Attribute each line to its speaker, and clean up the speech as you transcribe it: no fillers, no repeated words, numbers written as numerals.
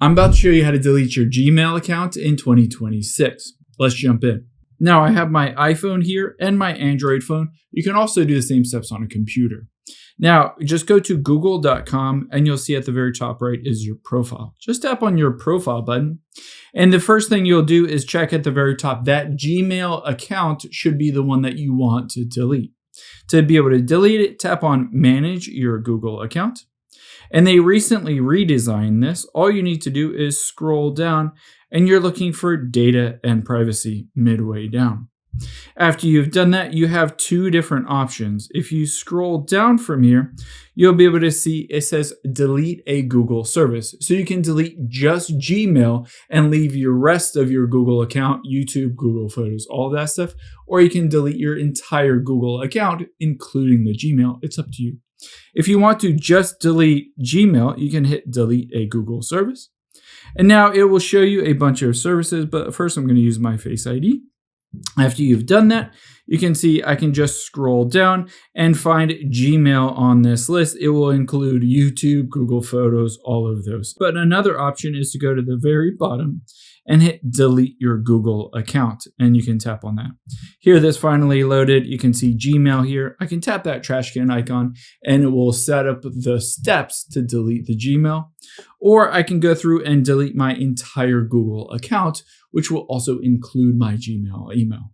Speaker 1: I'm about to show you how to delete your Gmail account in 2026. Let's jump in. Now I have my iPhone here and my Android phone. You can also do the same steps on a computer. Now just go to google.com and you'll see at the very top right is your profile. Just tap on your profile button. And the first thing you'll do is check at the very top that Gmail account should be the one that you want to delete. To be able to delete it, tap on Manage Your Google Account. And they recently redesigned this. All you need to do is scroll down and you're looking for data and privacy midway down. After you've done that, you have two different options. If you scroll down from here, you'll be able to see it says delete a Google service. So you can delete just Gmail and leave your rest of your Google account, YouTube, Google Photos, all that stuff. Or you can delete your entire Google account, including the Gmail. It's up to you. If you want to just delete Gmail, you can hit delete a Google service. And now it will show you a bunch of services, but first I'm going to use my Face ID. After you've done that, you can see I can just scroll down and find Gmail on this list. It will include YouTube, Google Photos, all of those. But another option is to go to the very bottom and hit delete your Google account, and you can tap on that. Here, this finally loaded. You can see Gmail here. I can tap that trash can icon and it will set up the steps to delete the Gmail. Or I can go through and delete my entire Google account, which will also include my Gmail email.